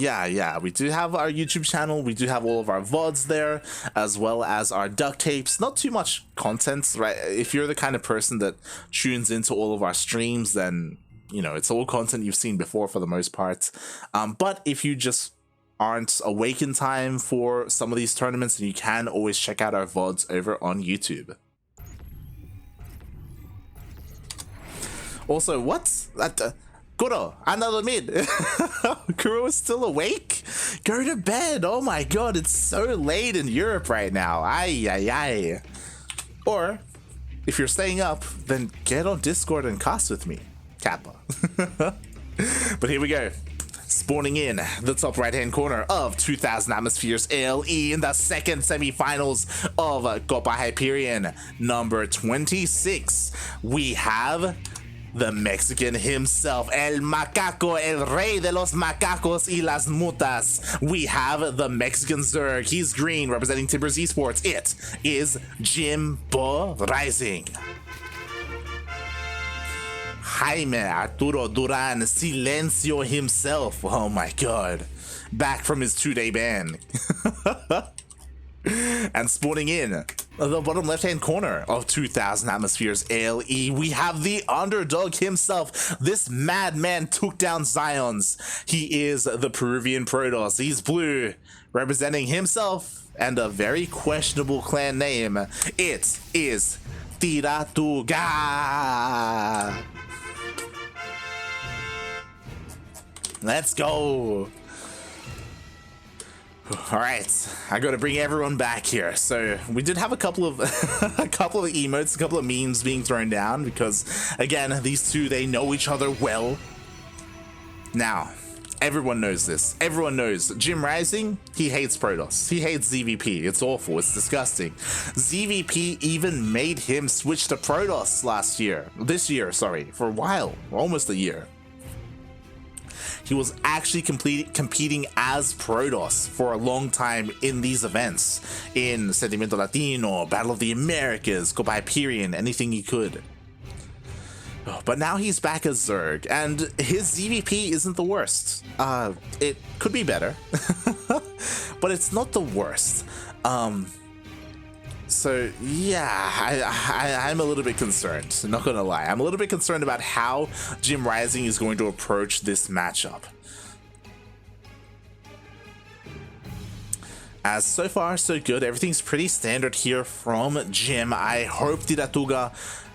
Yeah, we do have our YouTube channel, we do have all of our VODs there, as well as our duct tapes. Not too much content, right? If you're the kind of person that tunes into all of our streams, then, you know, it's all content you've seen before for the most part. But if you just aren't awake in time for some of these tournaments, then you can always check out our VODs over on YouTube. Also, what's that? Kuro, another mid. Kuro is still awake? Go to bed. Oh my god, it's so late in Europe right now. Ay. Or, if you're staying up, then get on Discord and cast with me. Kappa. But here we go. Spawning in the top right hand corner of 2000 Atmospheres LE in the second semi-finals of Copa Hyperion number 26. We have the Mexican himself, El Macaco, El Rey de los Macacos y las Mutas. We have the Mexican Zerg. He's green, representing Timbers Esports. It is JimRising. Jaime Arturo Duran Silencio himself. Oh my god. Back from his 2-day ban. And spawning in the bottom left hand corner of 2000 Atmospheres LE, we have the underdog himself. This madman took down Zions. He is the Peruvian Protoss. He's blue, representing himself and a very questionable clan name. It is Tiratuga. Let's go. All right, I got to bring everyone back here. So we did have a couple of emotes, a couple of memes being thrown down because, again, these two, they know each other well. Now, everyone knows this. Everyone knows JimRising, he hates Protoss. He hates ZvP. It's awful. It's disgusting. ZvP even made him switch to Protoss this year, for a while, almost a year. He was actually competing as Protoss for a long time in these events, in Sentimiento Latino, Battle of the Americas, Copa Hyperion, anything he could. But now he's back as Zerg, and his ZvP isn't the worst. It could be better, but it's not the worst. So yeah, I'm a little bit concerned, not gonna lie. I'm a little bit concerned about how JimRising is going to approach this matchup. As so far so good, everything's pretty standard here from Jim. I hope Tiratuga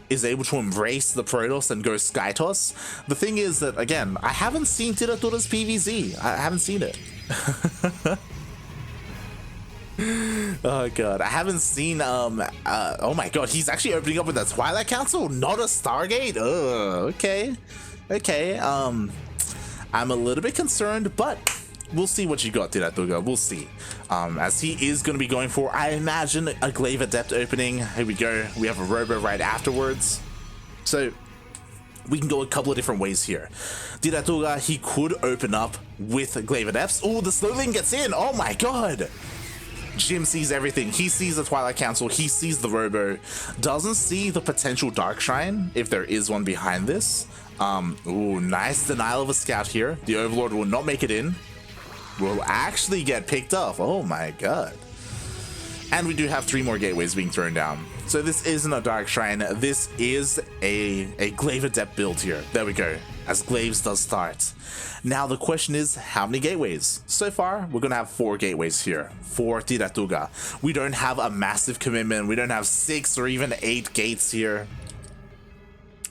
is able to embrace the Protoss and go Skytoss. The thing is that, again, I haven't seen Tiratuga's PvZ. I haven't seen it. Oh god, I haven't seen oh my god, he's actually opening up with a Twilight Council, not a Stargate. Okay, I'm a little bit concerned, but we'll see what you got, Tiratuga. We'll see. As he is going to be going for, I imagine, a Glaive Adept opening. Here we go. We have a Robo right afterwards, so we can go a couple of different ways here. Tiratuga, he could open up with Glaive Adepts. Oh, the Slowling gets in. Oh my god. Jim sees everything. He sees the Twilight Council, he sees the Robo, doesn't see the potential Dark Shrine, if there is one behind this. Ooh, nice denial of a scout here. The Overlord will not make it in. Will actually get picked off. Oh my god. And we do have 3 more gateways being thrown down. So this isn't a Dark Shrine, this is a Glaive Adept build here. There we go, as Glaives does start. Now the question is, how many gateways? So far, we're gonna have 4 gateways here for Tiratuga. We don't have a massive commitment, we don't have 6 or even 8 gates here.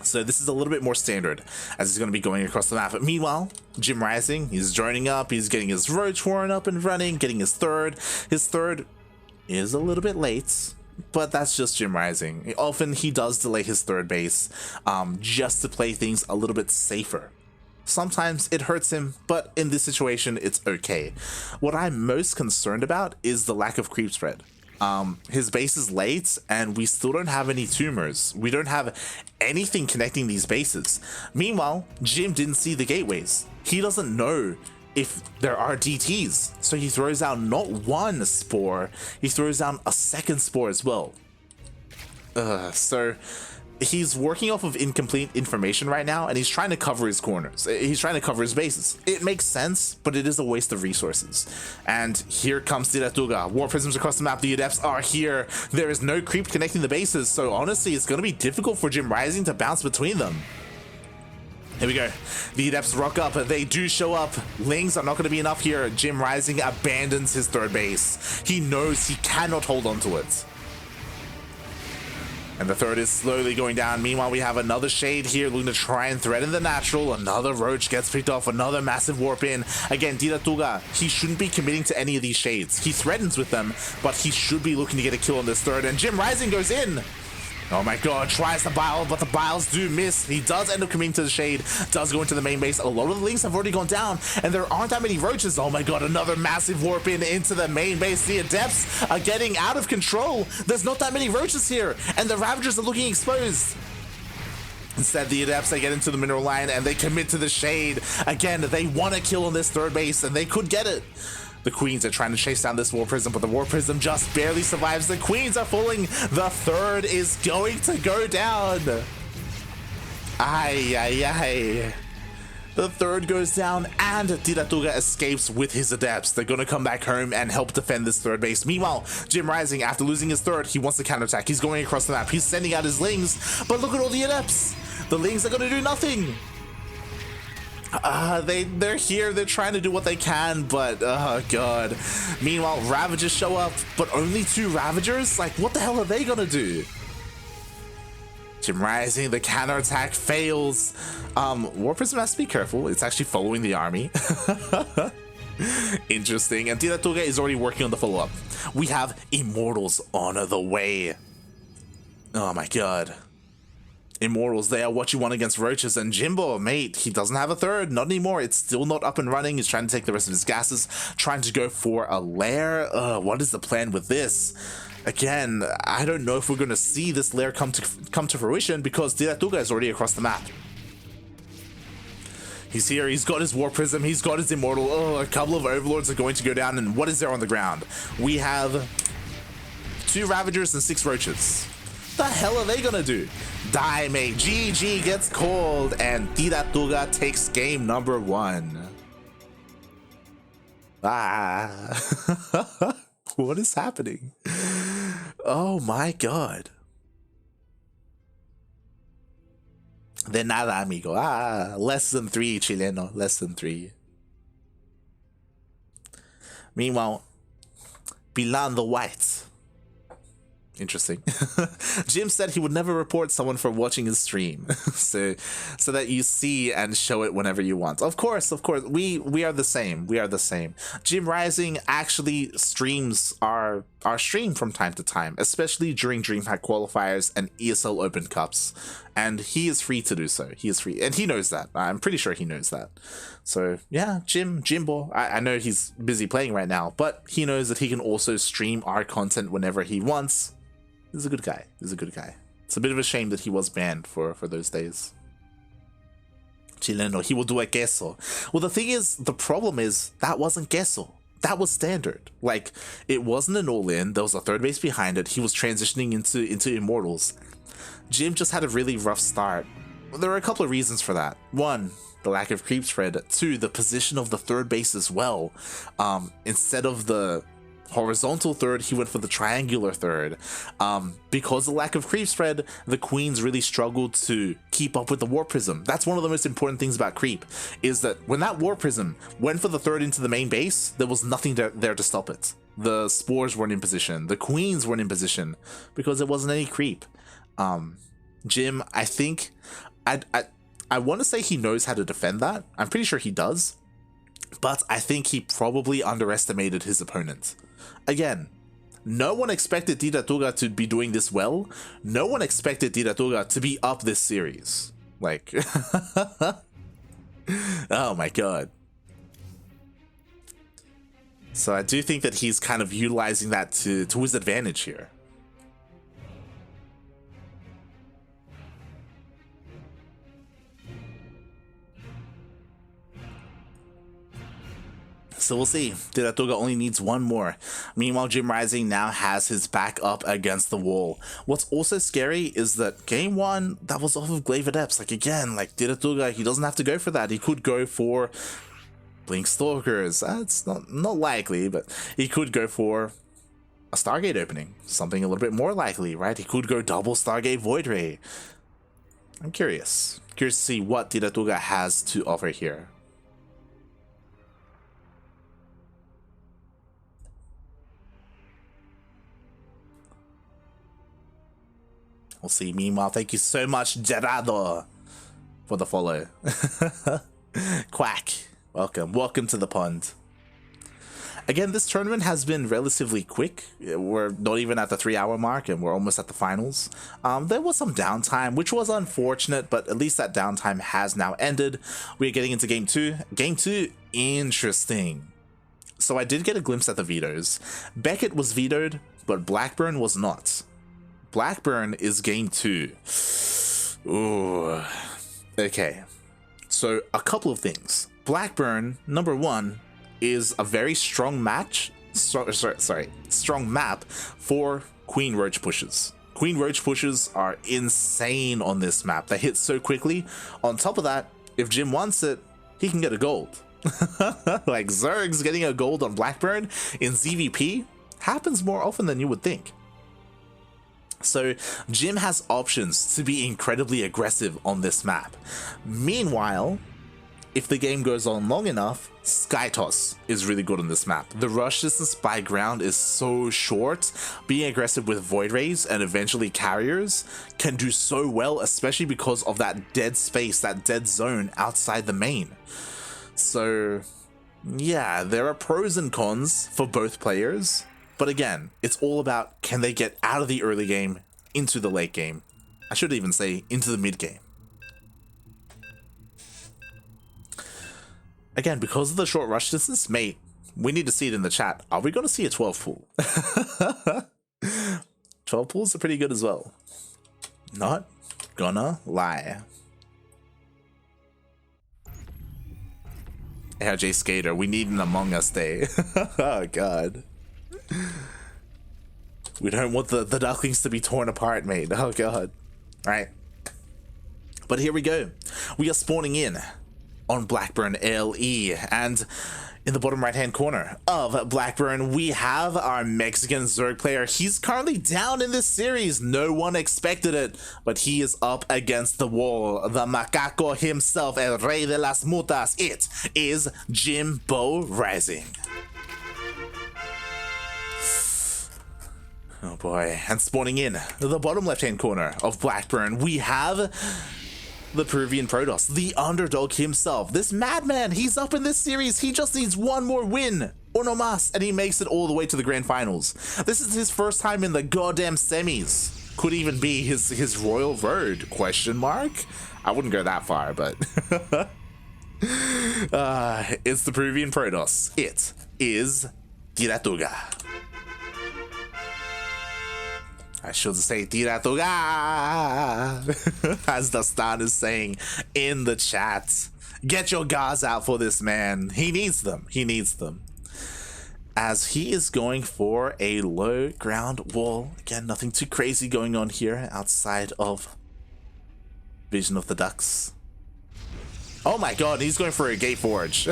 So this is a little bit more standard, as he's going to be going across the map. But meanwhile, JimRising, he's joining up, he's getting his Roach Warren up and running, getting his third. His third is a little bit late, but that's just JimRising. Often he does delay his third base, just to play things a little bit safer. Sometimes it hurts him, but in this situation, it's okay. What I'm most concerned about is the lack of creep spread. His base is late, and we still don't have any tumors. We don't have anything connecting these bases. Meanwhile, Jim didn't see the gateways. He doesn't know if there are DTs, so he throws out not one spore, he throws down a second spore as well. So he's working off of incomplete information right now, and he's trying to cover his corners. He's trying to cover his bases. It makes sense, but it is a waste of resources. And here comes Tiratuga. War prisms across the map. The adepts are here. There is no creep connecting the bases, so honestly, it's going to be difficult for JimRising to bounce between them. Here we go. The adepts rock up. They do show up. Lings are not going to be enough here. JimRising abandons his third base. He knows he cannot hold on to it. And the third is slowly going down. Meanwhile, we have another Shade here looking to try and threaten the natural. Another Roach gets picked off. Another massive warp in. Again, Tiratuga, he shouldn't be committing to any of these Shades. He threatens with them, but he should be looking to get a kill on this third. And JimRising goes in. Oh my god, tries the bile, but the biles do miss. He does end up committing to the Shade, does go into the main base. A lot of the Lings have already gone down, and there aren't that many Roaches. Oh my god, another massive warp in into the main base. The Adepts are getting out of control. There's not that many Roaches here, and the Ravagers are looking exposed. Instead, the Adepts, they get into the mineral line, and they commit to the Shade. Again, they want to kill on this third base, and they could get it. The Queens are trying to chase down this War Prism, but the War Prism just barely survives. The Queens are falling. The third is going to go down. Ay, ay, ay. The third goes down, and Tiratuga escapes with his Adepts. They're going to come back home and help defend this third base. Meanwhile, JimRising, after losing his third, he wants to counterattack. He's going across the map. He's sending out his Lings, but look at all the Adepts. The Lings are going to do nothing. They're here, they're trying to do what they can, but oh god. Meanwhile, Ravagers show up, but only 2 Ravagers? Like, what the hell are they gonna do? JimRising, the counterattack fails. War Prism has to be careful, it's actually following the army. Interesting, and Tiratuga is already working on the follow-up. We have Immortals on the way. Oh my god. Immortals, they are what you want against Roaches, and Jimbo, mate, he doesn't have a third, not anymore. It's still not up and running. He's trying to take the rest of his gases, trying to go for a lair. What is the plan with this? Again, I don't know if we're going to see this lair come to fruition, because Tiratuga is already across the map. He's here, he's got his War Prism, he's got his Immortal. Oh, a couple of Overlords are going to go down, and what is there on the ground? We have 2 Ravagers and 6 Roaches. What the hell are they gonna do? Die, mate. GG gets called, and Tiratuga takes game number 1. What is happening? Oh my god. De nada, amigo. Less than 3, Chileno. Less than 3. Meanwhile, Pilan the White. Interesting. Jim said he would never report someone for watching his stream, so that you see and show it whenever you want. Of course, we are the same. We are the same. JimRising actually streams our stream from time to time, especially during DreamHack qualifiers and ESL Open Cups, and he is free to do so. He is free, and he knows that. I'm pretty sure he knows that. So yeah, Jimbo. I know he's busy playing right now, but he knows that he can also stream our content whenever he wants. He's a good guy. He's a good guy. It's a bit of a shame that he was banned for those days. Chileno, he will do a queso. Well, the thing is, the problem is, that wasn't queso. That was standard. Like, it wasn't an all-in. There was a third base behind it. He was transitioning into Immortals. Jim just had a really rough start. There were a couple of reasons for that. 1, the lack of creep spread. 2, the position of the third base as well. Instead of the horizontal third, he went for the triangular third. Because of the lack of creep spread, the Queens really struggled to keep up with the War Prism. That's one of the most important things about creep, is that when that War Prism went for the third into the main base, there was nothing there to stop it. The Spores weren't in position, the Queens weren't in position, because there wasn't any creep. Jim, I think, I want to say he knows how to defend that. I'm pretty sure he does, but I think he probably underestimated his opponent. Again, no one expected Tiratuga to be doing this well. No one expected Tiratuga to be up this series. Like, oh my god. So I do think that he's kind of utilizing that to his advantage here. So we'll see. Tiratuga only needs one more. Meanwhile, JimRising now has his back up against the wall. What's also scary is that game 1, that was off of Glaive Adepts. Like, again, like Tiratuga, he doesn't have to go for that. He could go for Blink Stalkers. That's not likely, but he could go for a Stargate opening. Something a little bit more likely, right? He could go double Stargate Void Ray. I'm curious. Curious to see what Tiratuga has to offer here. We'll see. Meanwhile, thank you so much, Gerardo, for the follow. Quack. Welcome to the pond. Again, this tournament has been relatively quick. We're not even at the 3-hour mark and we're almost at the finals. There was some downtime, which was unfortunate, but at least that downtime has now ended. We're getting into game 2. Game 2, interesting. So I did get a glimpse at the vetoes. Beckett was vetoed, but Blackburn was not. Blackburn is game 2. Ooh. Okay. So a couple of things. Blackburn, number 1, is a very strong match. Strong map for Queen Roach pushes. Queen Roach pushes are insane on this map. They hit so quickly. On top of that, if Jim wants it, he can get a gold. Like Zerg's getting a gold on Blackburn in ZvP happens more often than you would think. So Jim has options to be incredibly aggressive on this map. Meanwhile, if the game goes on long enough, Skytoss is really good on this map. The rush distance by ground is so short. Being aggressive with Void Rays and eventually carriers can do so well, especially because of that dead space, that dead zone outside the main. So yeah, there are pros and cons for both players. But again, it's all about, can they get out of the early game into the late game? I should even say into the mid game. Again, because of the short rush distance, mate, we need to see it in the chat. Are we going to see a 12 pool? 12 pools are pretty good as well. Not gonna lie. ARJ Skater, we need an Among Us day. Oh god. We don't want the Ducklings to be torn apart, mate. Oh god. Alright. But here we go. We are spawning in on Blackburn LE, and in the bottom right hand corner of Blackburn we have our Mexican Zerg player. He's currently down in this series. No one expected it, but he is up against the wall. The macaco himself, el rey de las mutas. It is JimRising. Oh boy. And spawning in the bottom left hand corner of Blackburn we have the Peruvian Protoss, the underdog himself. This madman, he's up in this series. He just needs one more win, uno más, and he makes it all the way to the grand finals. This is his first time in the goddamn semis. Could even be his royal road, question mark? I wouldn't go that far, but it's the Peruvian Protoss. It is Tiratuga. I should say Tiratuga, as Dastan is saying in the chat. Get your gauze out for this man. He needs them. He needs them. As he is going for a low ground wall. Again, nothing too crazy going on here outside of Vision of the Ducks. Oh my god, he's going for a Gate Forge.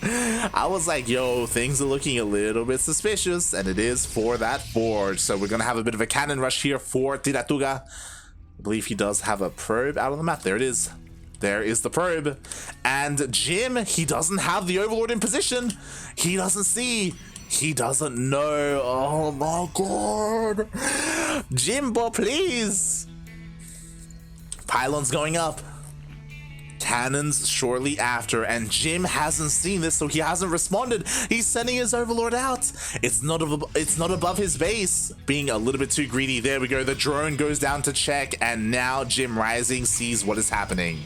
I was like, yo, things are looking a little bit suspicious, and it is for that forge. So we're gonna have a bit of a cannon rush here for Tiratuga. I believe he does have a probe out on the map. There it is. There is the probe. And Jim, he doesn't have the Overlord in position. He doesn't see. He doesn't know. Oh my god. Jimbo, please. Pylons going up. Cannons shortly after, and Jim hasn't seen this, so he hasn't responded. He's sending his Overlord out. It's not above his base. Being a little bit too greedy. There we go. The drone goes down to check, and now JimRising sees what is happening.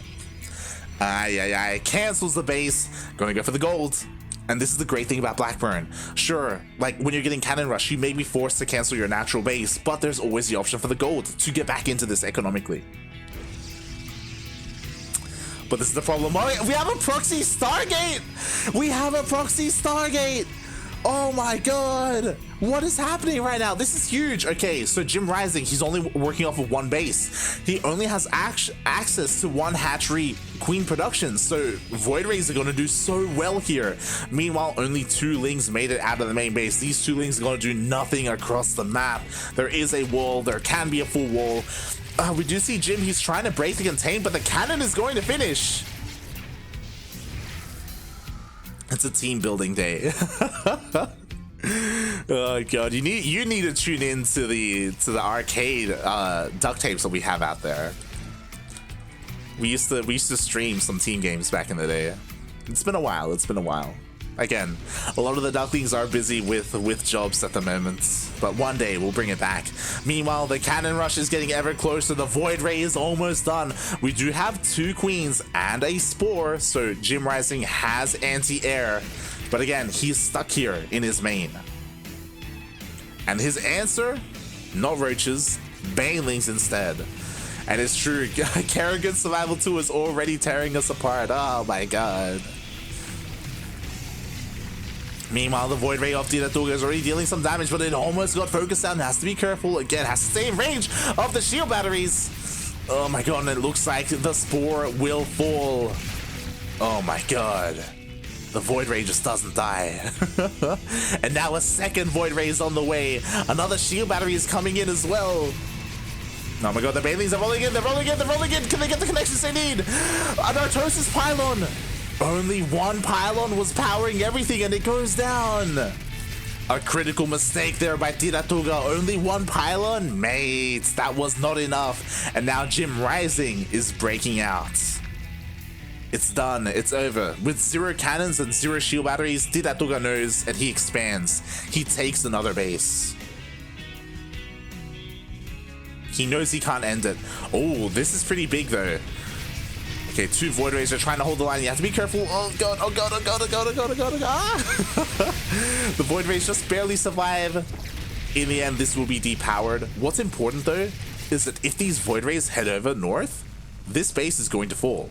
Cancels the base. Gonna go for the gold. And this is the great thing about Blackburn. Sure, like when you're getting cannon rush, you may be forced to cancel your natural base, but there's always the option for the gold to get back into this economically. But this is the problem. Oh, we have a proxy Stargate! We have a proxy Stargate! Oh my god! What is happening right now? This is huge. Okay, so JimRising, he's only working off of one base. He only has access to one hatchery queen production, so Void Rays are going to do so well here. Meanwhile, only 2 Lings made it out of the main base. These 2 Lings are going to do nothing across the map. There is a wall. There can be a full wall. We do see Jim. He's trying to break the contain, but the cannon is going to finish. It's a team building day. Oh god, you need to tune in to the arcade duct tapes that we have out there. We used to stream some team games back in the day. It's been a while. It's been a while. Again, a lot of the Ducklings are busy with jobs at the moment, but one day we'll bring it back. Meanwhile, the cannon rush is getting ever closer. The Void Ray is almost done. We do have 2 queens and a spore, so JimRising has anti-air. But again, he's stuck here in his main. And his answer? Not roaches, banelings instead. And it's true, Kerrigan Survival 2 is already tearing us apart. Oh my god. Meanwhile, the Void Ray of Tiratuga is already dealing some damage, but it almost got focused down. Has to be careful. Again, has to stay in range of the shield batteries. Oh my god, and it looks like the spore will fall. Oh my god. The Void Ray just doesn't die. And now a second Void Ray is on the way. Another shield battery is coming in as well. Oh my god, the Banelings are rolling in, they're rolling in, they're rolling in. Can they get the connections they need? A Nartosis pylon. Only one pylon was powering everything and it goes down. A critical mistake there by Tiratuga. Only one pylon? Mate, that was not enough. And now JimRising is breaking out. It's done. It's over. With 0 cannons and 0 shield batteries, Tiratuga knows and he expands. He takes another base. He knows he can't end it. Oh, this is pretty big though. Okay, 2 Void Rays are trying to hold the line. You have to be careful. Oh god, oh god, oh god, oh god, oh god, oh god, oh god. Ah! The Void Rays just barely survive. In the end, this will be depowered. What's important though, is that if these Void Rays head over north, this base is going to fall.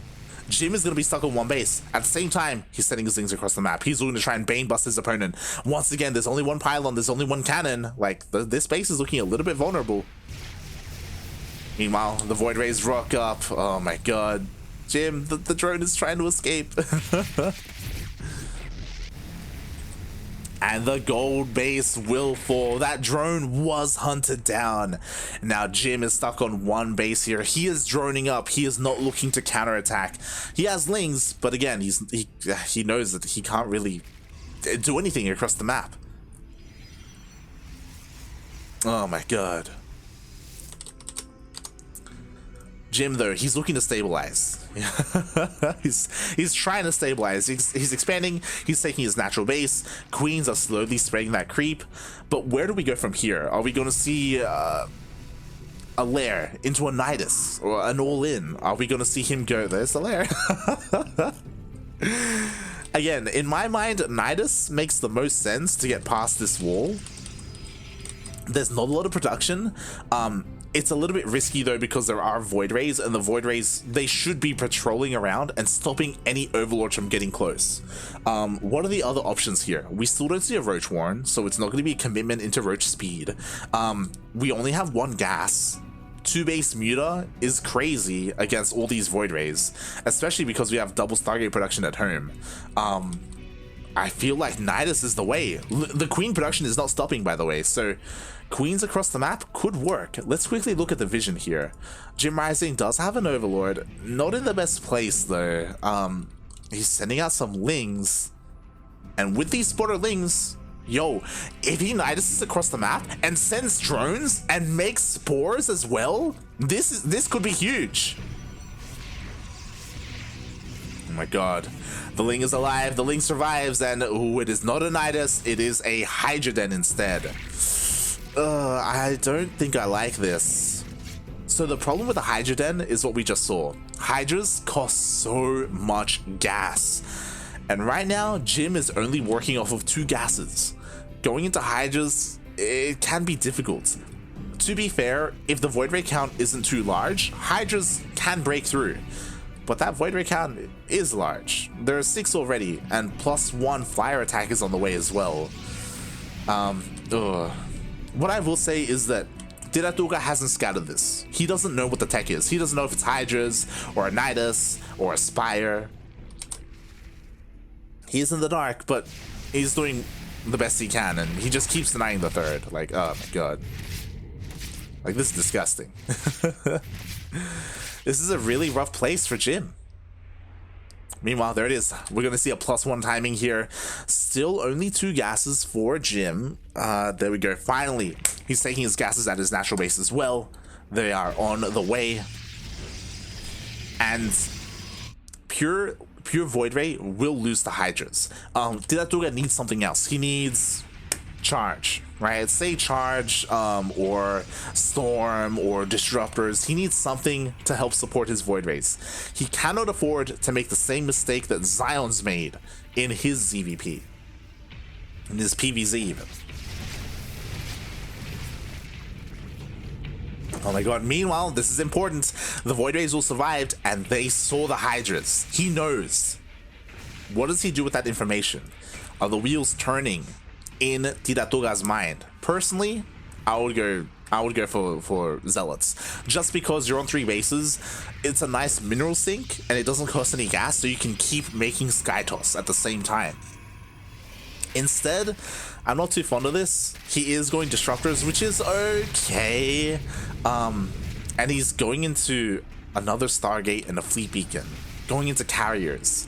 Jim is going to be stuck on one base. At the same time, he's sending his things across the map. He's going to try and Bane bust his opponent. Once again, there's only one pylon, there's only one cannon. Like, this base is looking a little bit vulnerable. Meanwhile, the Void Rays rock up. Oh my god. Jim, the drone is trying to escape. And the gold base will fall. That drone was hunted down. Now Jim is stuck on one base here. He is droning up. He is not looking to counterattack. He has Lings, but again, he knows that he can't really do anything across the map. Oh my god. Jim though, he's looking to stabilize. he's trying to stabilize. He's expanding. He's taking his natural base. Queens are slowly spreading that creep. But where do we go from here? Are we going to see a lair into a Nidus or an all-in? Are we going to see him go? There's the lair. Again, in my mind, Nidus makes the most sense to get past this wall. There's not a lot of production. It's a little bit risky though because there are Void Rays, and the Void Rays, they should be patrolling around and stopping any Overlords from getting close. What are the other options here? We still don't see a Roach Warren, so it's not going to be a commitment into Roach speed. We only have 1 gas. 2 base Muta is crazy against all these Void Rays, especially because we have double Stargate production at home. I feel like Nidus is the way. The Queen production is not stopping, by the way, so Queens across the map could work. Let's quickly look at the vision here. JimRising does have an Overlord, not in the best place though. He's sending out some Lings, and with these spotter Lings, yo, if he Niduses across the map and sends drones and makes spores as well, this could be huge. Oh my god. The Ling is alive, the Ling survives, and ooh, it is not a Nidus, it is a Hydroden instead. I don't think I like this. So the problem with the Hydroden is what we just saw. Hydras cost so much gas. And right now, Jim is only working off of 2 gases. Going into Hydras, it can be difficult. To be fair, if the Void Ray count isn't too large, Hydras can break through. but that Void Ray count is large. There are 6 already, and +1 flyer attack is on the way as well. What I will say is that Tiratuga hasn't scouted this. He doesn't know what the tech is. He doesn't know if it's Hydras, or a Nidus, or a Spire. He's in the dark, but he's doing the best he can, and he just keeps denying the third. Like, oh my god. Like, this is disgusting. This is a really rough place for Jim. Meanwhile, there it is. We're going to see a +1 timing here. Still only 2 gases for Jim. There we go. Finally, he's taking his gases at his natural base as well. They are on the way. And pure Void Ray will lose the Hydras. Tiratuga needs something else. He needs charge, right? Say charge, or storm, or disruptors. He needs something to help support his Void Rays. He cannot afford to make the same mistake that Zion's made in his ZvP, in his PvZ even. Oh my god. Meanwhile, this is important. The Void Rays will survive, and they saw the Hydras. He knows. What does he do with that information? Are the wheels turning in Tiratuga's mind? Personally, I would go for Zealots. Just because you're on 3 bases, it's a nice mineral sink, and it doesn't cost any gas, so you can keep making Sky Toss at the same time. Instead, I'm not too fond of this. He is going Disruptors, which is okay. And he's going into another Stargate and a Fleet Beacon. Going into Carriers.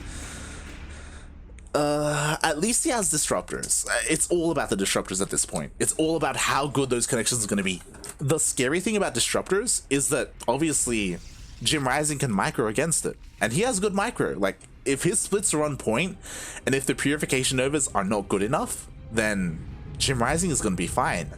At least he has Disruptors. It's all about the Disruptors at this point. It's all about how good those connections are going to be. The scary thing about Disruptors is that, obviously, JimRising can micro against it. And he has good micro. Like, if his splits are on point, and if the Purification Novas are not good enough, then JimRising is going to be fine.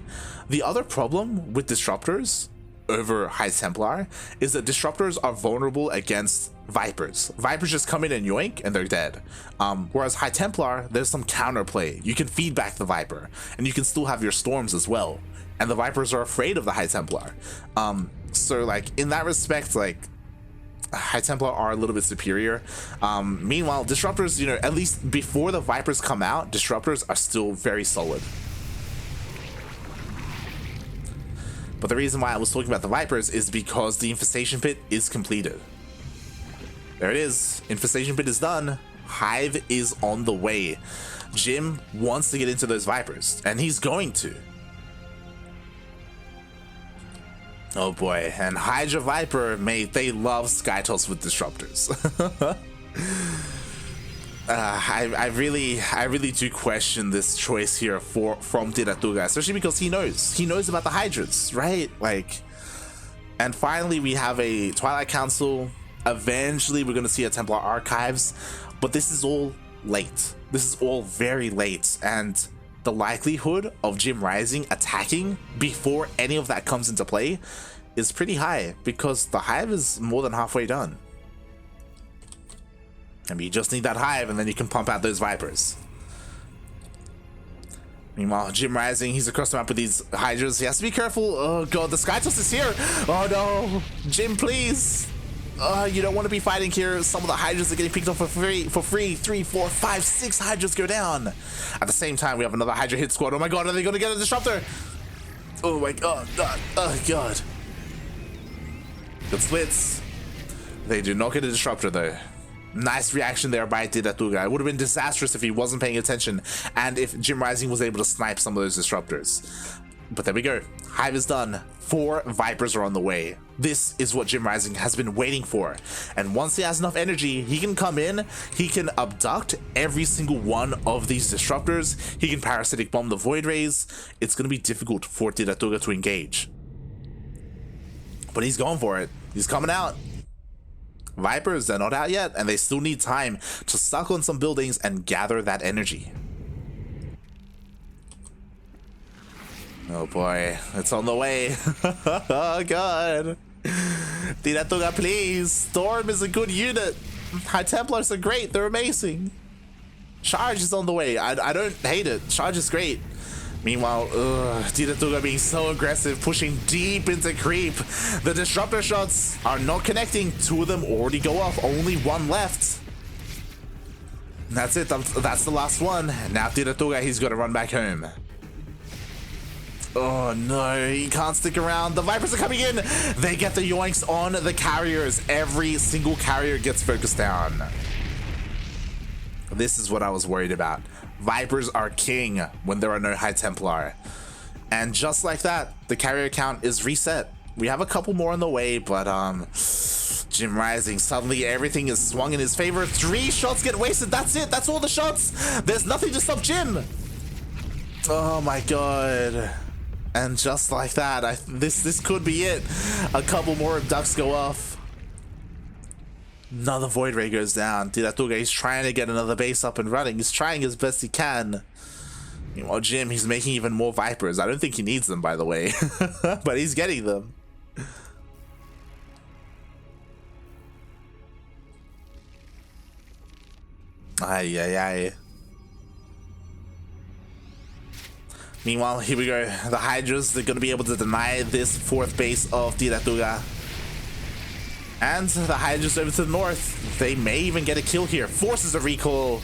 The other problem with Disruptors over High Templar is that Disruptors are vulnerable against Vipers. Vipers just come in and yoink and they're dead. Whereas High Templar, there's some counterplay. You can feed back the Viper, and you can still have your Storms as well. And the Vipers are afraid of the High Templar. So like in that respect, like High Templar are a little bit superior. Meanwhile, Disruptors, you know, at least before the Vipers come out, Disruptors are still very solid. But the reason why I was talking about the Vipers is because the Infestation Pit is completed. There it is. Infestation Pit is done. Hive is on the way. Jim wants to get into those Vipers, and he's going to. Oh boy, and Hydra Viper, mate, they love Skytoss with Disruptors. I really do question this choice here from Tiratuga, especially because he knows about the Hydras, right? Like, and finally we have a Twilight Council. Eventually we're going to see a Templar Archives, but this is all late. This is all very late, and the likelihood of JimRising attacking before any of that comes into play is pretty high, because the Hive is more than halfway done. I mean, you just need that Hive, and then you can pump out those Vipers. Meanwhile, JimRising, he's across the map with these Hydras. He has to be careful. Oh god, the Skytoss is here. Oh no, Jim, please. You don't want to be fighting here. Some of the Hydras are getting picked up for free. 3, 4, 5, 6 Hydras go down. At the same time, we have another Hydra hit squad. Oh my god, are they going to get a Disruptor? Oh my god. Oh god. Good splits. They do not get a Disruptor though. Nice reaction there by Tiratuga. It would have been disastrous if he wasn't paying attention, and if JimRising was able to snipe some of those Disruptors. But there we go. Hive is done. 4 Vipers are on the way. This is what JimRising has been waiting for. And once he has enough energy, he can come in, he can abduct every single one of these Disruptors, he can Parasitic Bomb the Void Rays. It's going to be difficult for Tiratuga to engage. But he's going for it. He's coming out. Vipers, they're not out yet, and they still need time to suck on some buildings and gather that energy. Oh boy, it's on the way. Oh god. Tiratuga, please. Storm is a good unit. High Templars are great, they're amazing. Charge is on the way. I don't hate it. Charge is great. Meanwhile, Tiratuga being so aggressive, pushing deep into creep. The disruptor shots are not connecting. 2 of them already go off. Only 1 left. That's it. That's the last one. Now Tiratuga, he's got to run back home. Oh no, he can't stick around. The Vipers are coming in. They get the yoinks on the carriers. Every single carrier gets focused down. This is what I was worried about. Vipers are king when there are no High Templar. And just like that, the carrier count is reset. We have a couple more on the way, but JimRising, suddenly everything is swung in his favor. 3 shots get wasted. That's it. That's all the shots. There's nothing to stop Jim. Oh my god. And just like that, this could be it. A couple more ducks go off. Another Void Ray goes down. Tiratuga, he's trying to get another base up and running. He's trying his best he can. Meanwhile, Jim, he's making even more Vipers. I don't think he needs them, by the way. But he's getting them. Ay, ay, ay. Meanwhile, here we go. The Hydras, they're going to be able to deny this 4th base of Tiratuga. And the Hydras over to the north. They may even get a kill here. Forces a recall.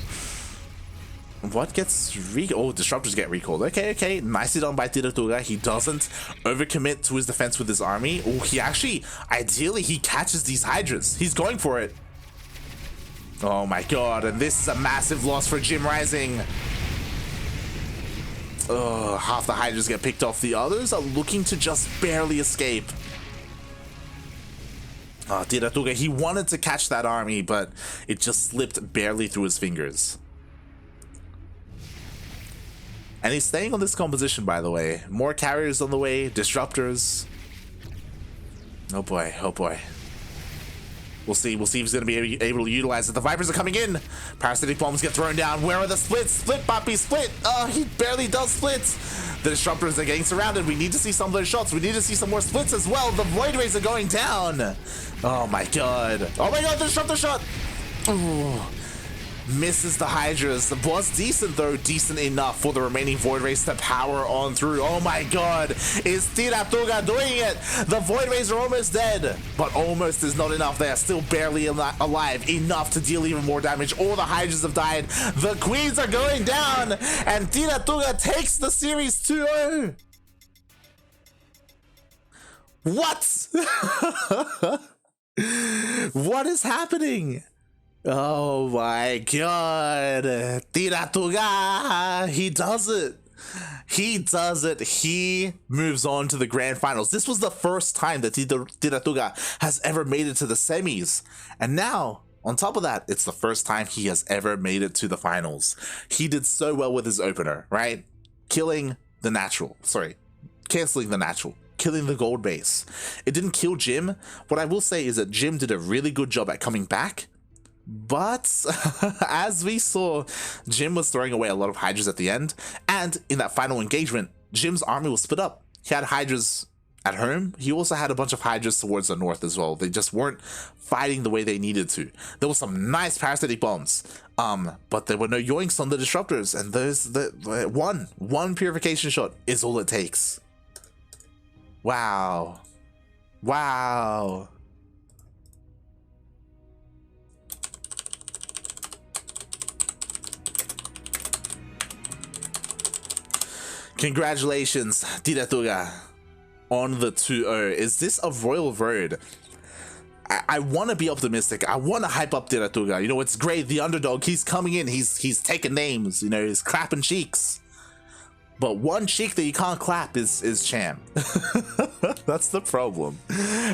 What gets oh, disruptors get recalled. Okay, okay. Nicely done by Tiratuga. He doesn't overcommit to his defense with his army. Oh, he actually, ideally, he catches these Hydras. He's going for it. Oh my god. And this is a massive loss for JimRising. Half the Hydras get picked off. The others are looking to just barely escape. Tiratuga, he wanted to catch that army, but it just slipped barely through his fingers. And he's staying on this composition, by the way. More carriers on the way, disruptors. Oh boy, oh boy. We'll see if he's going to be able to utilize it. The Vipers are coming in. Parasitic bombs get thrown down. Where are the splits? Split, Poppy, split. Oh, he barely does splits. The disruptors are getting surrounded. We need to see some of those shots. We need to see some more splits as well. The Void Rays are going down. Oh my god. Oh my god, the disruptor shot. Ooh. Misses the Hydras. The was decent though, decent enough for the remaining Void Rays to power on through. Oh my god, is Tiratuga doing it? The Void Rays are almost dead, but almost is not enough. They are still barely alive enough to deal even more damage. All the Hydras have died. The Queens are going down, and Tiratuga takes the series 2-0. What? What is happening? Oh my god. Tiratuga, he does it. He does it. He moves on to the grand finals. This was the first time that Tiratuga has ever made it to the semis. And now, on top of that, it's the first time he has ever made it to the finals. He did so well with his opener, right? Killing the natural. Sorry, canceling the natural. Killing the gold base. It didn't kill Jim. What I will say is that Jim did a really good job at coming back. But as we saw, Jim was throwing away a lot of Hydras at the end, and in that final engagement, Jim's army was split up. He had Hydras at home. He also had a bunch of Hydras towards the north as well. They just weren't fighting the way they needed to. There was some nice parasitic bombs, but there were no yoinks on the disruptors, and there's the one purification shot is all it takes. Wow. Wow. Congratulations, Tiratuga, on the 2-0. Is this a royal road? I want to be optimistic. I want to hype up Tiratuga. You know, it's great. The underdog, he's coming in. He's taking names. You know, he's clapping cheeks. But one cheek that you can't clap is Cham. That's the problem.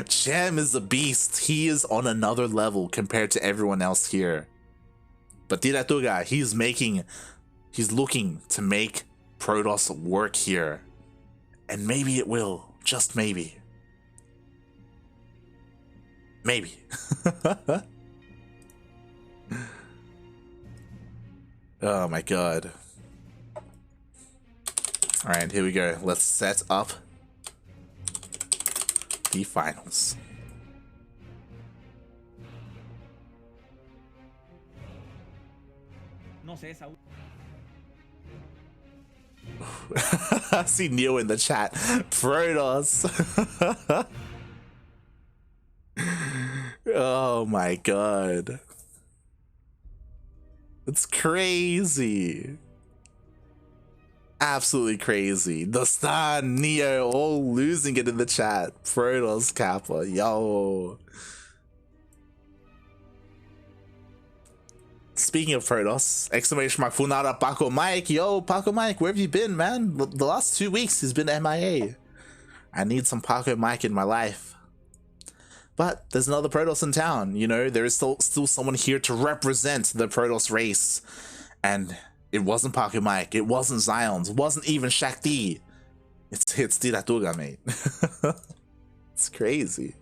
Cham is a beast. He is on another level compared to everyone else here. But Tiratuga, he's looking to make Protoss work here, and maybe it will, just maybe. Maybe. Oh my god. All right, here we go. Let's set up the finals. I see Neo in the chat. Protoss. Oh my god. It's crazy. Absolutely crazy. The Stan, Neo, all losing it in the chat. Protoss Kappa, yo. Speaking of Protoss, exclamation mark Funada Paco Mike. Yo, Paco Mike, where have you been, man? The last 2 weeks he's been MIA. I need some Paco Mike in my life. But there's another Protoss in town, you know, there is still someone here to represent the Protoss race. And it wasn't Paco Mike, it wasn't Zions, it wasn't even Shakti. It's Tiratuga, mate. It's crazy.